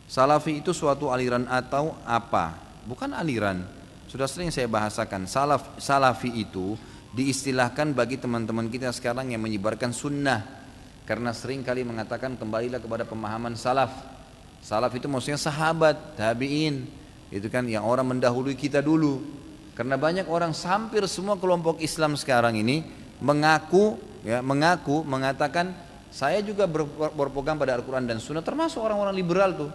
Salafi itu suatu aliran atau apa? Bukan aliran. Sudah sering saya bahasakan, salafi itu diistilahkan bagi teman-teman kita sekarang yang menyebarkan sunnah. Karena sering kali mengatakan kembalilah kepada pemahaman salaf. Salaf itu maksudnya sahabat, tabi'in, itu kan yang orang mendahului kita dulu. Karena banyak orang, hampir semua kelompok Islam sekarang ini mengaku mengatakan saya juga berpegang pada Al-Quran dan Sunnah, termasuk orang-orang liberal tuh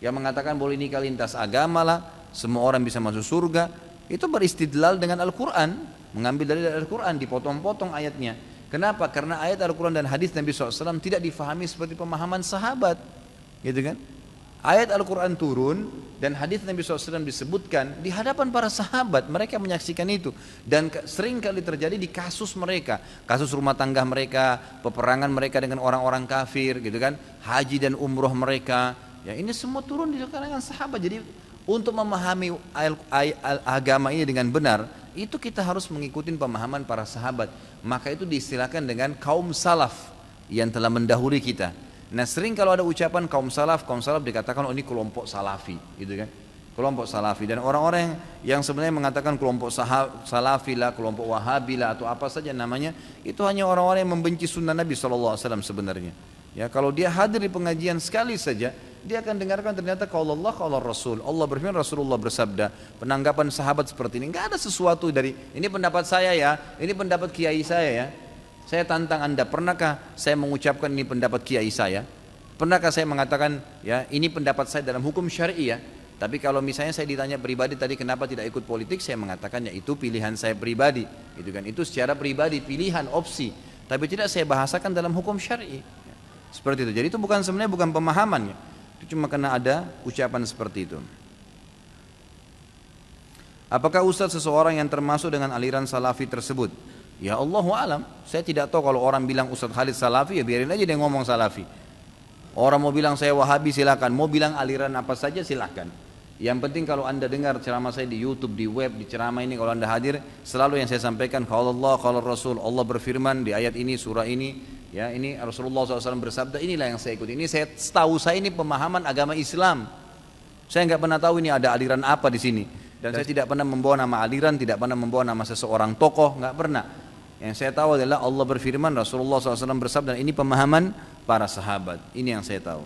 yang mengatakan boleh nikah lintas agama lah, semua orang bisa masuk surga. Itu beristidlal dengan Al-Quran, mengambil dari Al-Quran, dipotong-potong ayatnya. Kenapa? Karena ayat Al-Quran dan hadis Nabi SAW tidak difahami seperti pemahaman sahabat, gitu kan? Ayat Al-Quran turun dan hadis Nabi SAW disebutkan di hadapan para sahabat, mereka menyaksikan itu. Dan sering kali terjadi di kasus mereka, kasus rumah tangga mereka, peperangan mereka dengan orang-orang kafir, gitu kan? Haji dan umroh mereka, ya ini semua turun di kalangan sahabat. Jadi untuk memahami agama ini dengan benar, itu kita harus mengikuti pemahaman para sahabat. Maka itu diistilahkan dengan kaum salaf yang telah mendahului kita. Nah sering kalau ada ucapan kaum salaf dikatakan oh ini kelompok salafi, gitu kan? Kelompok salafi. Dan orang-orang yang sebenarnya mengatakan kelompok salafi lah, kelompok wahabi lah, atau apa saja namanya, itu hanya orang-orang yang membenci sunnah Nabi SAW sebenarnya. Ya, kalau dia hadir di pengajian sekali saja, dia akan dengarkan ternyata qaul Allah qaul Rasul. Allah berfirman, Rasulullah bersabda. Penanggapan sahabat seperti ini, enggak ada sesuatu dari ini pendapat saya ya, ini pendapat kiai saya ya. Saya tantang Anda, pernahkah saya mengucapkan ini pendapat kiai saya? Pernahkah saya mengatakan ya ini pendapat saya dalam hukum syar'i ya? Tapi kalau misalnya saya ditanya pribadi tadi kenapa tidak ikut politik, saya mengatakan ya itu pilihan saya pribadi, gitu kan? Itu secara pribadi, pilihan, opsi. Tapi tidak saya bahasakan dalam hukum syar'i. Seperti itu. Jadi itu sebenarnya bukan pemahamannya. Itu cuma karena ada ucapan seperti itu. Apakah Ustaz seseorang yang termasuk dengan aliran salafi tersebut? Ya Allahu alam. Saya tidak tahu, kalau orang bilang Ustaz Khalid salafi, ya biarin aja dia ngomong salafi. Orang mau bilang saya wahabi silakan, mau bilang aliran apa saja silakan. Yang penting kalau Anda dengar ceramah saya di YouTube, di web, di ceramah ini, kalau Anda hadir, selalu yang saya sampaikan qaul Allah qaul Rasul. Allah berfirman di ayat ini, surah ini, ya ini Rasulullah SAW bersabda, inilah yang saya ikuti. Ini saya tahu, saya ini pemahaman agama Islam. Saya nggak pernah tahu ini ada aliran apa di sini. Dan saya tidak pernah membawa nama aliran, tidak pernah membawa nama seseorang tokoh, nggak pernah. Yang saya tahu adalah Allah berfirman, Rasulullah SAW bersabda, dan ini pemahaman para sahabat. Ini yang saya tahu.